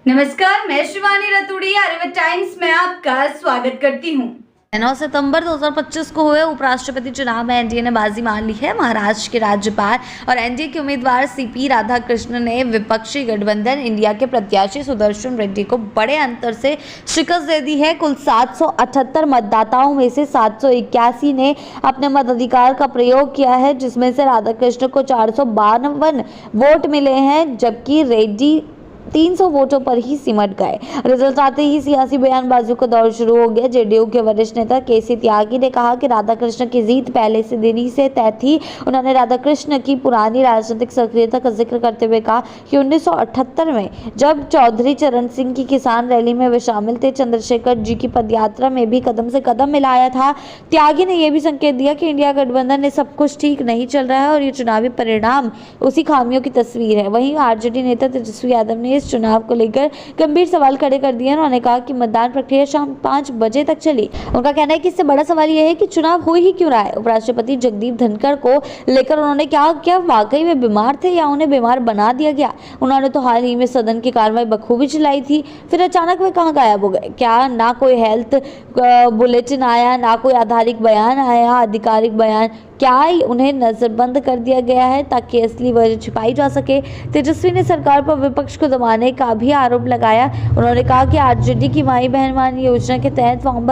नमस्कार, मैं शिवानी रतूड़ी आर्यभट्ट टाइम्स में आपका स्वागत करती हूँ। 9 सितंबर 2025 को हुए उपराष्ट्रपति चुनाव में एनडीए ने बाजी मार ली है। महाराष्ट्र के राज्यपाल और एनडीए के उम्मीदवार सीपी राधाकृष्णन ने विपक्षी गठबंधन इंडिया के प्रत्याशी सुदर्शन रेड्डी को बड़े अंतर से शिकस्त दे दी है। कुल 778 मतदाताओं में से 781 ने अपने मताधिकार का प्रयोग किया है, जिसमें से राधाकृष्ण को 452 वोट मिले हैं, जबकि रेड्डी 300 वोटों पर ही सिमट गए। रिजल्ट आते ही सियासी बयानबाजी का दौर शुरू हो गया। जेडीयू के वरिष्ठ नेता केसी त्यागी ने कहा कि राधाकृष्ण की जीत पहले से दिन ही से तय थी। उन्होंने राधाकृष्ण की पुरानी राजनीतिक सक्रियता का जिक्र करते हुए कहा कि 1978 में जब चौधरी चरण सिंह की किसान रैली में वे शामिल थे, चंद्रशेखर जी की पदयात्रा में भी कदम से कदम मिलाया था। त्यागी ने यह भी संकेत दिया कि इंडिया गठबंधन में सब कुछ ठीक नहीं चल रहा है और ये चुनावी परिणाम उसी खामियों की तस्वीर है। वहीं आरजेडी नेता तेजस्वी यादव ने इस चुनाव को लेकर गंभीर सवाल खड़े कर दिए। उन्होंने कहा कि मतदान प्रक्रिया शाम 5 बजे तक चली। उनका कहना है कि इससे बड़ा सवाल यह है कि चुनाव हो ही क्यों रहा है। उपराष्ट्रपति जगदीप धनखड़ को लेकर उन्होंने कहा, क्या वाकई में बीमार थे या उन्हें बीमार बना दिया गया। उन्होंने तो हाल ही में सदन की कार्रवाई बखूबी चलाई थी, फिर अचानक वे कहाँ गायब हो गए। क्या ना कोई हेल्थ बुलेटिन आया, ना कोई आधिकारिक बयान आया, आधिकारिक बयान क्या उन्हें नजरबंद कर दिया गया है ताकि असली वजह छिपाई जा सके। तेजस्वी ने सरकार पर विपक्ष को दबाने का भी आरोप लगाया। उन्होंने कहा कि आरजेडी की माई बहन वानी योजना के तहत फॉर्म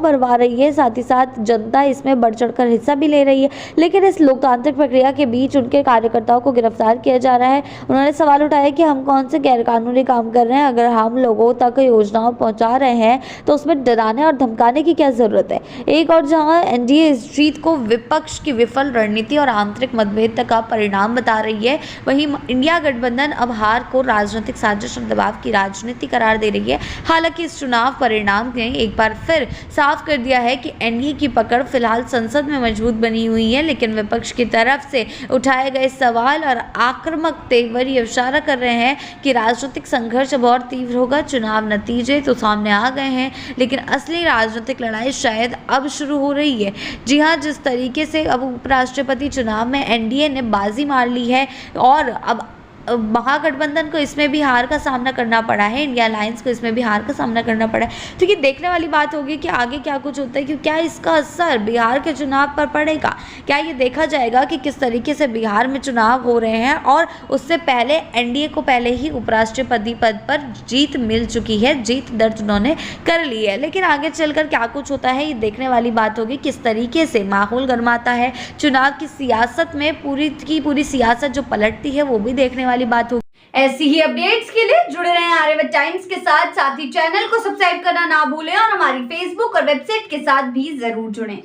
भरवा रही है, साथ ही साथ जनता इसमें बढ़ चढ़कर हिस्सा भी ले रही है, लेकिन इस लोकतांत्रिक प्रक्रिया के बीच उनके कार्यकर्ताओं को गिरफ्तार किया जा रहा है। उन्होंने सवाल उठाया कि हम कौन से गैरकानूनी काम कर रहे हैं। अगर हम लोगों तक योजनाओं पहुंचा रहे हैं तो उसमें डराने और धमकाने की क्या जरूरत है। एक और जहां एनडीए इस जीत को विपक्ष की विफल रणनीति और आंतरिक मतभेद का परिणाम बता रही है, वहीं इंडिया गठबंधन अब हार को राजनीतिक साजिश और दबाव की राजनीति करार दे रही है। हालांकि इस चुनाव परिणाम ने एक बार फिर साफ कर दिया है कि एनडीए की पकड़ फिलहाल संसद में मजबूत बनी हुई है, लेकिन विपक्ष की तरफ से उठाए गए सवाल और आक्रामक तेवर ये इशारा कर रहे हैं कि राजनीतिक संघर्ष अब और तीव्र होगा। चुनाव नतीजे तो सामने आ गए हैं, लेकिन असली राजनीतिक लड़ाई शायद अब शुरू हो रही है। जी हाँ, जिस तरीके से अब उपराष्ट्रपति चुनाव में एनडीए ने बाजी मार ली है और अब महागठबंधन को इसमें भी हार का सामना करना पड़ा है, इंडिया अलायंस को इसमें भी हार का सामना करना पड़ा है। तो ये देखने वाली बात होगी कि आगे क्या कुछ होता है, कि क्या इसका असर बिहार के चुनाव पर पड़ेगा। क्या ये देखा जाएगा कि किस तरीके से बिहार में चुनाव हो रहे हैं और उससे पहले एनडीए को पहले ही उपराष्ट्रपति पद पर जीत मिल चुकी है, जीत दर्ज उन्होंने कर ली है। लेकिन आगे चलकर क्या कुछ होता है ये देखने वाली बात होगी। किस तरीके से माहौल गर्माता है, चुनाव की सियासत में पूरी की पूरी सियासत जो पलटती है वो भी देखने वाली बात होगी। ऐसी ही अपडेट्स के लिए जुड़े रहें आर्यभट्ट टाइम्स के साथ ही चैनल को सब्सक्राइब करना ना भूलें और हमारी फेसबुक और वेबसाइट के साथ भी जरूर जुड़ें।